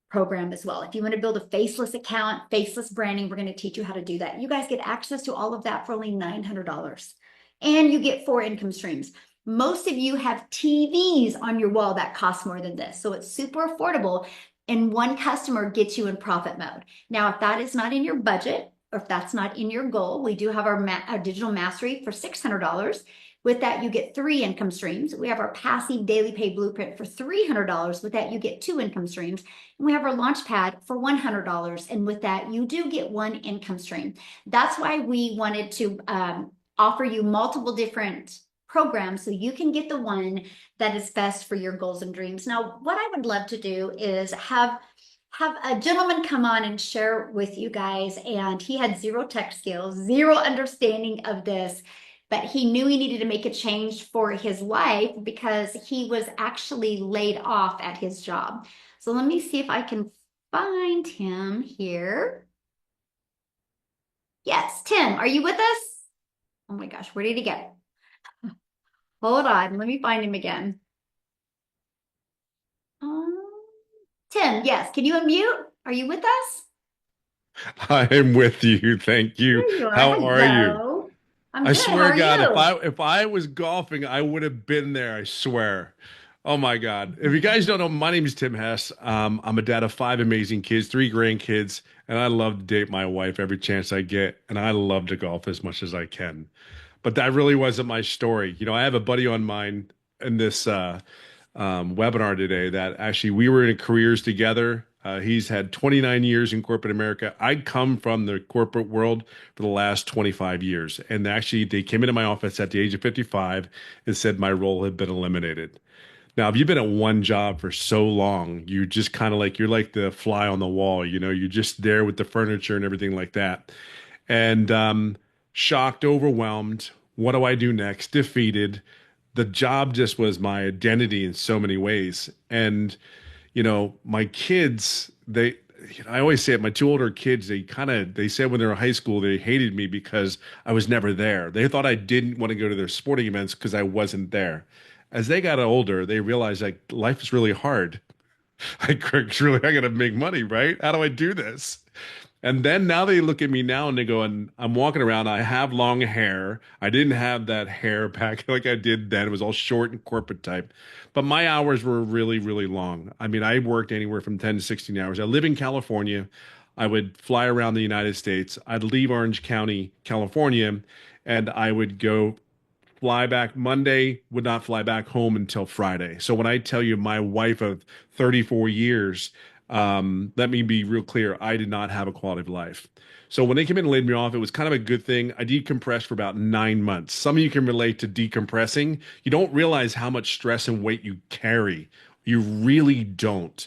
program as well. If you want to build a faceless account, faceless branding, we're going to teach you how to do that. You guys get access to all of that for only $900. And you get 4 income streams. Most of you have TVs on your wall that cost more than this. So it's super affordable. And 1 customer gets you in profit mode. Now, if that is not in your budget, or if that's not in your goal, we do have our digital mastery for $600. With that, you get 3 income streams. We have our passive daily pay blueprint for $300. With that, you get 2 income streams. And we have our launch pad for $100. And with that, you do get 1 income stream. That's why we wanted to offer you multiple different programs so you can get the one that is best for your goals and dreams. Now, what I would love to do is have a gentleman come on and share with you guys. And he had 0 tech skills, 0 understanding of this, but he knew he needed to make a change for his life because he was actually laid off at his job. So let me see if I can find him here. Yes, Tim, are you with us? Oh my gosh, where did he go? Hold on, let me find him again. Tim, yes, can you unmute? Are you with us? I am with you. Thank you. There you are. How are you? Hello. I'm I good. swear How to God, are you? if I was golfing, I would have been there. I swear. Oh my God. If you guys don't know, my name is Tim Hess. I'm a dad of 5 amazing kids, 3 grandkids, and I love to date my wife every chance I get, and I love to golf as much as I can. But that really wasn't my story. You know, I have a buddy on mine in this webinar today that actually we were in careers together. He's had 29 years in corporate America. I come from the corporate world for the last 25 years. And actually, they came into my office at the age of 55 and said my role had been eliminated. Now, if you've been at one job for so long, you just kind of like, you're like the fly on the wall, you know, you're just there with the furniture and everything like that. And shocked, overwhelmed. What do I do next? Defeated. The job just was my identity in so many ways. And, you know, my kids, I always say it, my 2 older kids, they said when they were in high school, they hated me because I was never there. They thought I didn't want to go to their sporting events because I wasn't there. As they got older, they realized like life is really hard. Like, really, I got to make money, right? How do I do this? And then now they look at me now and they go, and I'm walking around. I have long hair. I didn't have that hair back like I did then. It was all short and corporate type. But my hours were really, really long. I mean, I worked anywhere from 10 to 16 hours. I live in California. I would fly around the United States. I'd leave Orange County, California, and I would go fly back Monday, would not fly back home until Friday. So when I tell you my wife of 34 years, let me be real clear. I did not have a quality of life. So when they came in and laid me off, it was kind of a good thing. I decompressed for about 9 months. Some of you can relate to decompressing. You don't realize how much stress and weight you carry. You really don't.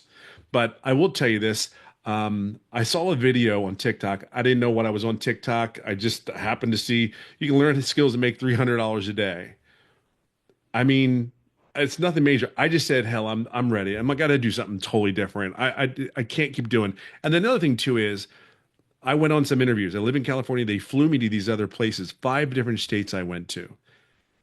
But I will tell you this. I saw a video on TikTok. I didn't know what I was on TikTok. I just happened to see you can learn skills to make $300 a day. I mean, it's nothing major. I just said, hell, I'm ready. I got to do something totally different. I can't keep doing. And then another thing too is I went on some interviews. I live in California. They flew me to these other places, 5 different states I went to.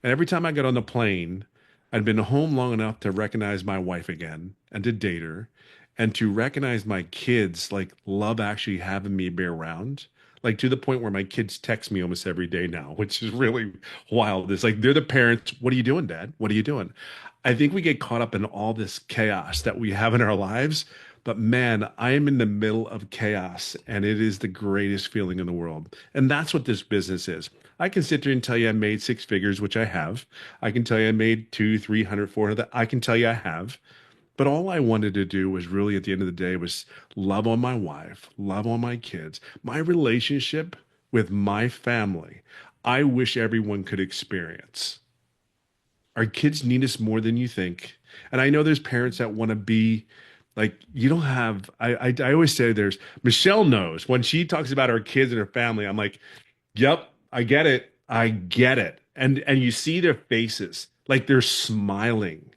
And every time I got on the plane, I'd been home long enough to recognize my wife again and to date her and to recognize my kids, like love actually having me be around. Like to the point where my kids text me almost every day now, which is really wild. It's like they're the parents. What are you doing, Dad? What are you doing? I think we get caught up in all this chaos that we have in our lives. But man, I am in the middle of chaos and it is the greatest feeling in the world. And that's what this business is. I can sit there and tell you I made 6 figures, which I have. I can tell you I made 200, 300, 400. I can tell you I have. But all I wanted to do was really at the end of the day was love on my wife, love on my kids, my relationship with my family. I wish everyone could experience. Our kids need us more than you think. And I know there's parents that want to be like, you don't have, I always say there's, Michelle knows when she talks about her kids and her family, I'm like, yep, I get it. I get it. And you see their faces, like they're smiling.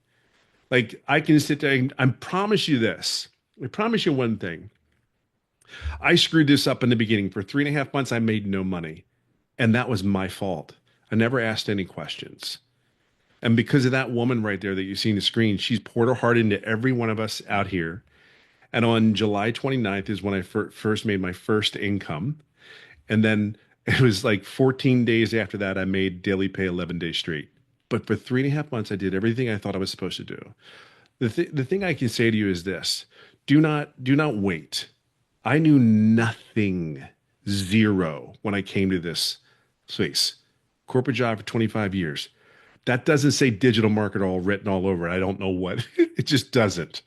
Like I can sit there and I promise you this. I promise you one thing. I screwed this up in the beginning. For 3.5 months, I made no money. And that was my fault. I never asked any questions. And because of that woman right there that you see on the screen, she's poured her heart into every one of us out here. And on July 29th is when I first made my first income. And then it was like 14 days after that, I made daily pay 11 days straight. But for 3.5 months, I did everything I thought I was supposed to do. The thing I can say to you is this: do not wait. I knew nothing, zero, when I came to this space. Corporate job for 25 years. That doesn't say digital marketer all written all over it. I don't know what it just doesn't.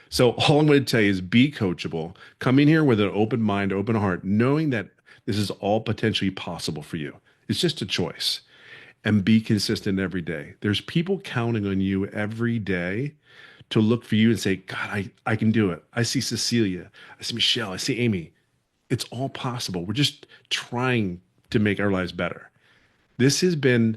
So all I'm going to tell you is be coachable. Come in here with an open mind, open heart, knowing that this is all potentially possible for you. It's just a choice. And be consistent every day. There's people counting on you every day to look for you and say, God, I can do it. I see Cecilia. I see Michelle. I see Amy. It's all possible. We're just trying to make our lives better. This has been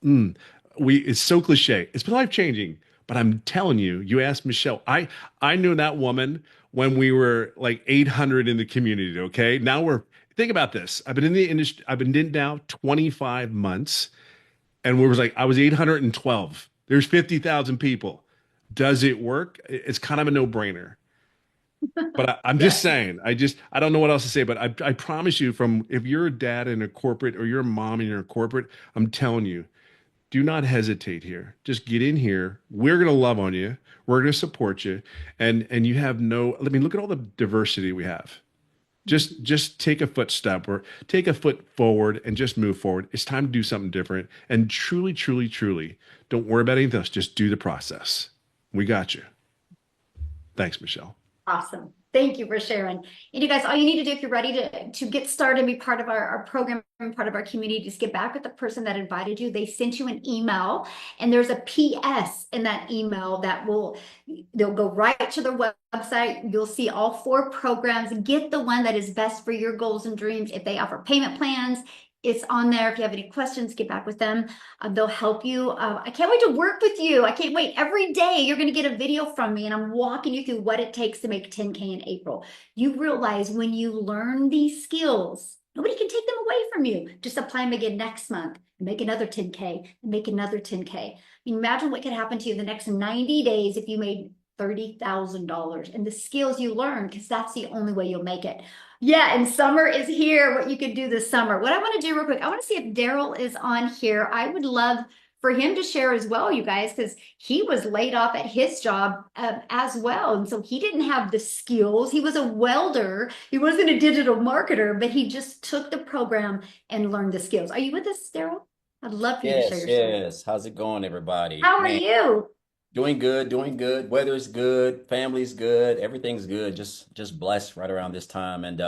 it's so cliche. It's been life changing, but I'm telling you, you asked Michelle. I knew that woman when we were like 800 in the community. Okay, now we're think about this. I've been in the industry. I've been in now 25 months, and we was like I was 812. There's 50,000 people. Does it work? It's kind of a no brainer. But I'm just saying, I don't know what else to say, but I promise you, from if you're a dad in a corporate or you're a mom and you're a corporate, I'm telling you, do not hesitate here. Just get in here. We're going to love on you. We're going to support you. And you have no, I mean, look at all the diversity we have. Just take a footstep or take a foot forward and just move forward. It's time to do something different. And truly, truly, truly, don't worry about anything else. Just do the process. We got you. Thanks, Michelle. Awesome. Thank you for sharing. And you guys, all you need to do if you're ready to get started and be part of our program and part of our community, just get back with the person that invited you. They sent you an email, and there's a PS in that email that they'll go right to their website. You'll see all 4 programs. Get the one that is best for your goals and dreams. If they offer payment plans, it's on there. If you have any questions, get back with them. They'll help you. I can't wait to work with you. I can't wait. Every day you're going to get a video from me, and I'm walking you through what it takes to make 10K in April. You realize when you learn these skills, nobody can take them away from you. Just apply them again next month, and make another 10K, and make another 10K. I mean, imagine what could happen to you in the next 90 days if you made $30,000 and the skills you learn, because that's the only way you'll make it. Yeah, and summer is here, what you could do this summer. What I want to do real quick, I want to see if Daryl is on here. I would love for him to share as well, you guys, because he was laid off at his job as well. And so he didn't have the skills. He was a welder. He wasn't a digital marketer, but he just took the program and learned the skills. Are you with us, Daryl? I'd love for you to share your story. Yes. How's it going, everybody? How are Man, you? doing good, doing good. Weather's good, family's good, everything's good. Just blessed right around this time. And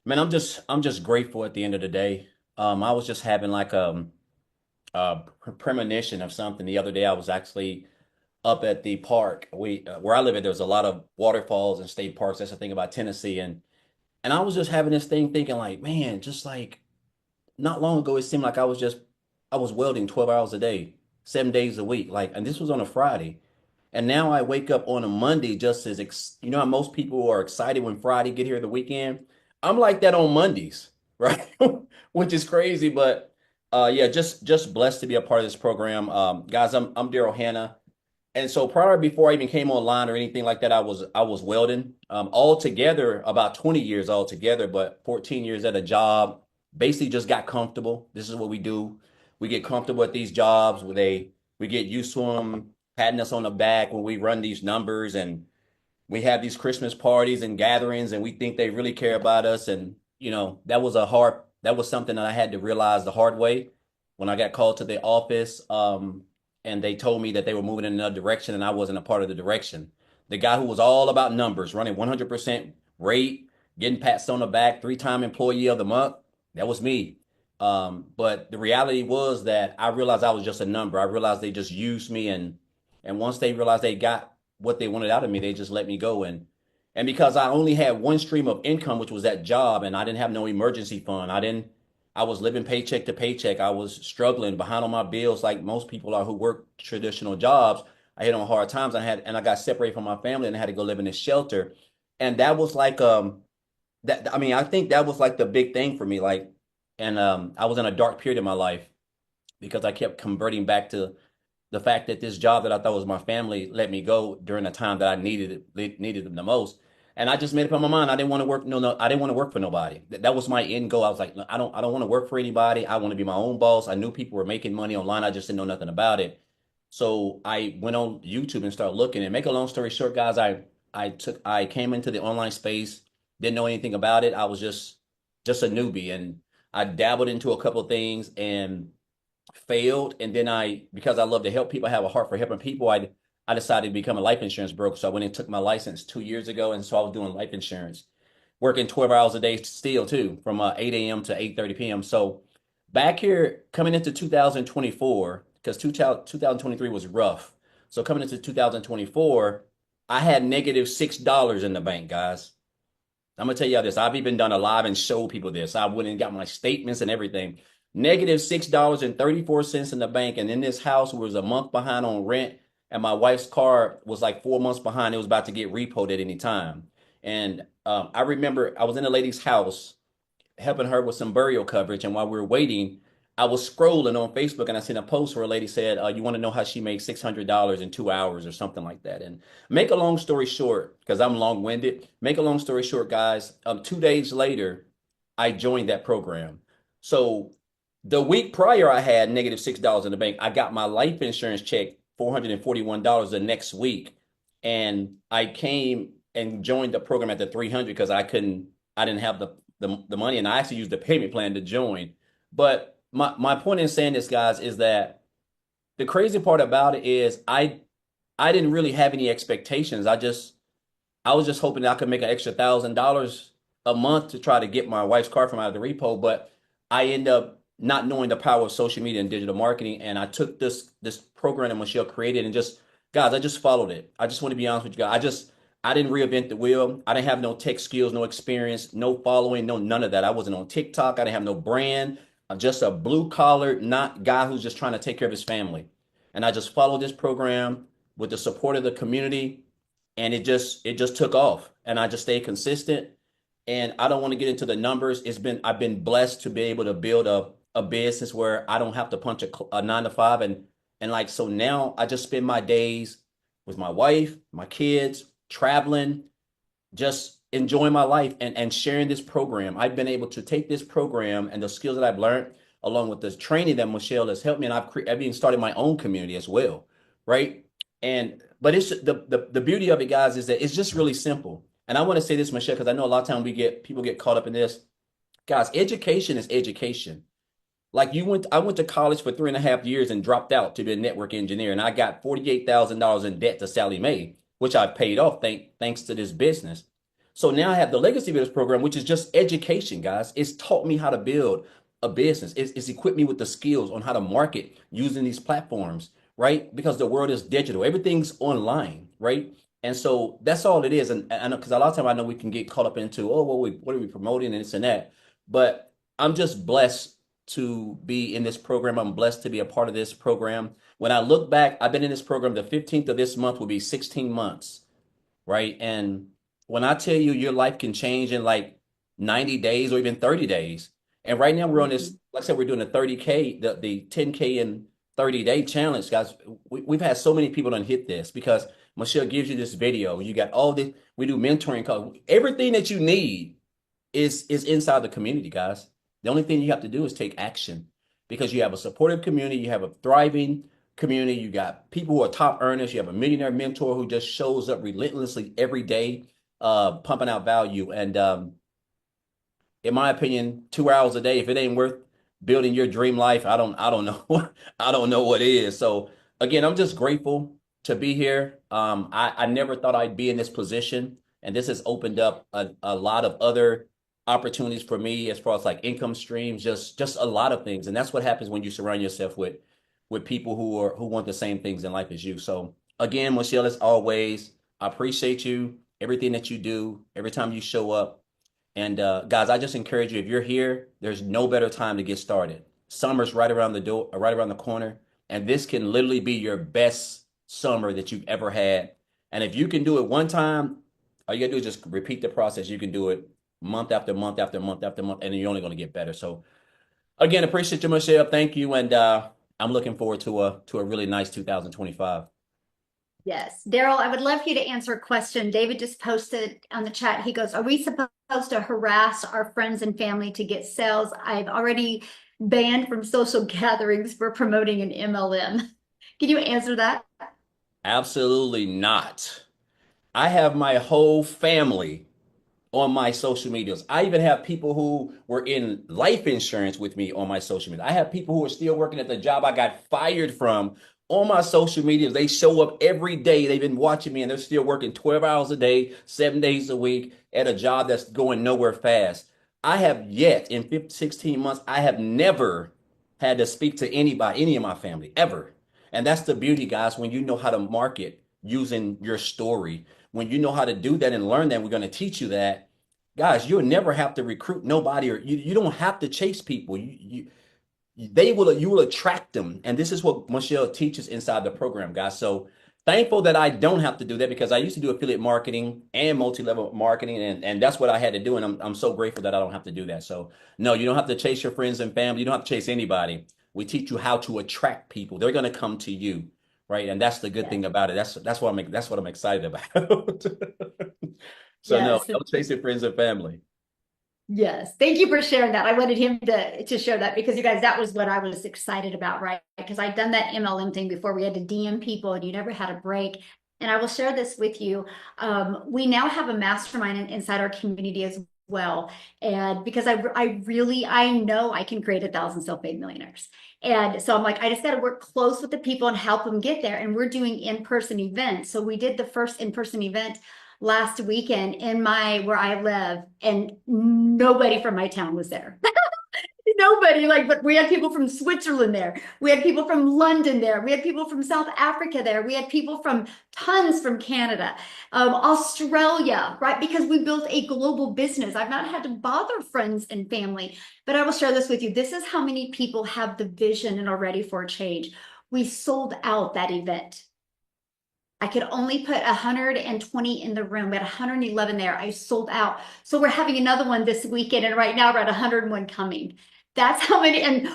man, I'm just grateful at the end of the day. I was just having like a premonition of something the other day. I was actually up at the park. Where I live at, there's a lot of waterfalls and state parks. That's the thing about Tennessee. And I was just having this thing thinking like, man, just like not long ago, it seemed like I was welding 12 hours a day, 7 days a week. Like, and this was on a Friday. And now I wake up on a Monday just as, you know how most people are excited when Friday get here the weekend? I'm like that on Mondays, right? Which is crazy, but yeah, just blessed to be a part of this program. Guys, I'm Daryl Hannah. And so prior, before I even came online or anything like that, I was welding altogether about 20 years altogether, but 14 years at a job. Basically just got comfortable. This is what we do. We get comfortable at these jobs where we get used to them patting us on the back when we run these numbers, and we have these Christmas parties and gatherings, and we think they really care about us. And you know, that was something that I had to realize the hard way when I got called to the office. And they told me that they were moving in another direction, and I wasn't a part of the direction. The guy who was all about numbers, running 100% rate, getting pats on the back, 3-time employee of the month, that was me. But the reality was that I realized I was just a number. I realized they just used me, and once they realized they got what they wanted out of me, they just let me go. And because I only had one stream of income, which was that job, and I didn't have no emergency fund. I was living paycheck to paycheck. I was struggling behind on my bills like most people are who work traditional jobs. I hit on hard times. I got separated from my family, and I had to go live in this shelter. And that was like that. I mean, I think that was like the big thing for me. Like, and I was in a dark period in my life because I kept converting back to the fact that this job that I thought was my family let me go during the time that I needed them the most. And I just made up in my mind I didn't want to work. No, I didn't want to work for nobody. That was my end goal. I was like, I don't want to work for anybody. I want to be my own boss. I knew people were making money online. I just didn't know nothing about it. So I went on YouTube and started looking. And make a long story short, guys, I came into the online space, didn't know anything about it. I was just a newbie, and I dabbled into a couple of things, and failed. And then because I love to help people, I have a heart for helping people. I decided to become a life insurance broker. So I went and took my license 2 years ago. And so I was doing life insurance, working 12 hours a day still too, from 8 a.m. to 8:30 p.m. So back here coming into 2024, because 2023 was rough. So coming into 2024, I had -$6 in the bank, guys. I'm gonna tell y'all this. I've even done a live and showed people this. I went and got my statements and everything. -$6.34 in the bank. And in this house was a month behind on rent. And my wife's car was like 4 months behind. It was about to get repoed at any time. And I remember I was in a lady's house helping her with some burial coverage. And while we were waiting, I was scrolling on Facebook and I seen a post where a lady said, you want to know how she made $600 in 2 hours or something like that. And make a long story short, because I'm long-winded, make a long story short, guys, 2 days later, I joined that program. So the week prior, I had -$6 in the bank. I got my life insurance check, $441 the next week. And I came and joined the program at the 300 because I didn't have the money. And I actually used the payment plan to join. But my point in saying this, guys, is that the crazy part about it is I didn't really have any expectations. I was just hoping that I could make an extra $1,000 a month to try to get my wife's car from out of the repo. But I end up not knowing the power of social media and digital marketing. And I took this program that Michelle created and guys, I just followed it. I just want to be honest with you guys. I didn't reinvent the wheel. I didn't have no tech skills, no experience, no following, no none of that. I wasn't on TikTok. I didn't have no brand. I'm just a blue collar, not guy who's just trying to take care of his family. And I just followed this program with the support of the community, and it just took off. And I just stayed consistent. And I don't want to get into the numbers. I've been blessed to be able to build a business where I don't have to punch a 9 to 5. And like, so now I just spend my days with my wife, my kids, traveling, just enjoying my life and sharing this program. I've been able to take this program and the skills that I've learned along with the training that Michelle has helped me. And I've even started my own community as well. Right. But it's the beauty of it, guys, is that it's just really simple. And I want to say this, Michelle, because I know a lot of times people get caught up in this. Guys, education is education. Like I went to college for 3.5 years and dropped out to be a network engineer. And I got $48,000 in debt to Sallie Mae, which I've paid off thanks to this business. So now I have the Legacy Builders program, which is just education, guys. It's taught me how to build a business. It's equipped me with the skills on how to market using these platforms, right? Because the world is digital. Everything's online, right? And so that's all it is. And because a lot of time I know we can get caught up into, oh, well, what are we promoting and this and that. But I'm just blessed to be in this program. I'm blessed to be a part of this program. When I look back, I've been in this program. The 15th of this month will be 16 months, right? And when I tell you your life can change in like 90 days or even 30 days. And right now we're on this, like I said, we're doing the 30K, the 10K in 30-day challenge, guys. We've had so many people done hit this because Michelle gives you this video. You got all this, we do mentoring calls. Everything that you need is inside the community, guys. The only thing you have to do is take action because you have a supportive community, you have a thriving community, you got people who are top earners, you have a millionaire mentor who just shows up relentlessly every day, pumping out value. And in my opinion, 2 hours a day, if it ain't worth building your dream life, I don't know. I don't know what is. So again, I'm just grateful to be here. I never thought I'd be in this position, and this has opened up a lot of other opportunities for me as far as like income streams, just a lot of things. And that's what happens when you surround yourself with people who want the same things in life as you. So again, Michelle, as always, I appreciate you, everything that you do, every time you show up. And guys, I just encourage you, if you're here, there's no better time to get started. Summer's right around the door, right around the corner. And this can literally be your best summer that you've ever had. And if you can do it one time, all you gotta do is just repeat the process. You can do it month after month after month after month, and then you're only going to get better. So again, appreciate you, Michelle. Thank you. And I'm looking forward to a really nice 2025. Yes. Daryl, I would love for you to answer a question. David just posted on the chat. He goes, are we supposed to harass our friends and family to get sales? I've already banned from social gatherings for promoting an MLM. Can you answer that? Absolutely not. I have my whole family on my social medias. I even have people who were in life insurance with me on my social media. I have people who are still working at the job I got fired from on my social media. They show up every day. They've been watching me and they're still working 12 hours a day, 7 days a week at a job that's going nowhere fast. I have yet in 15, 16 months, I have never had to speak to anybody, any of my family, ever. And that's the beauty, guys, when you know how to market using your story, when you know how to do that and learn that, we're going to teach you that, guys, you'll never have to recruit nobody, or you don't have to chase people. You will attract them. And this is what Michelle teaches inside the program, guys. So thankful that I don't have to do that, because I used to do affiliate marketing and multi-level marketing, and that's what I had to do. And I'm so grateful that I don't have to do that. So no, you don't have to chase your friends and family. You don't have to chase anybody. We teach you how to attract people. They're going to come to you, right? And that's the good Yes. thing about it. That's what I'm excited about. So no, Yes. don't chase your friends and family. Yes. Thank you for sharing that. I wanted him to share that because you guys, that was what I was excited about, right? Because I'd done that MLM thing before. We had to DM people and you never had a break. And I will share this with you. We now have a mastermind inside our community as well. And because I know I can create 1,000 self-made millionaires. And so I'm like, I just got to work close with the people and help them get there. And we're doing in-person events. So we did the first in-person event last weekend in where I live, and nobody from my town was there. Nobody, but we had people from Switzerland there. We had people from London there. We had people from South Africa there. We had people from tons from Canada, Australia, right? Because we built a global business. I've not had to bother friends and family, but I will share this with you. This is how many people have the vision and are ready for a change. We sold out that event. I could only put 120 in the room. We had 111 there. I sold out. So we're having another one this weekend, and right now we're at 101 coming. That's how many, and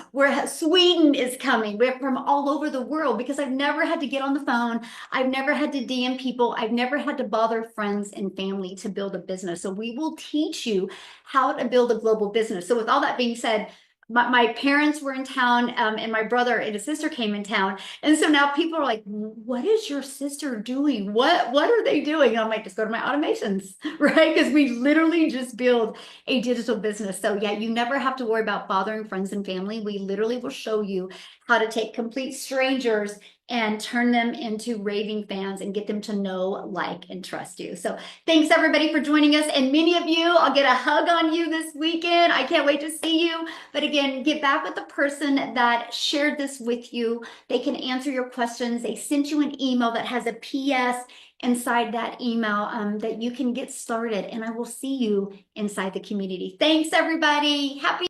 Sweden is coming. We're from all over the world, because I've never had to get on the phone. I've never had to DM people. I've never had to bother friends and family to build a business. So we will teach you how to build a global business. So with all that being said, my parents were in town, and my brother and his sister came in town. And so now people are like, what is your sister doing? What are they doing? And I'm like, just go to my automations, right? Because we literally just build a digital business. So yeah, you never have to worry about bothering friends and family. We literally will show you how to take complete strangers and turn them into raving fans and get them to know, like, and trust you. So thanks everybody for joining us. And many of you, I'll get a hug on you this weekend. I can't wait to see you. But again, get back with the person that shared this with you. They can answer your questions. They sent you an email that has a PS inside that email, that you can get started. And I will see you inside the community. Thanks everybody. Happy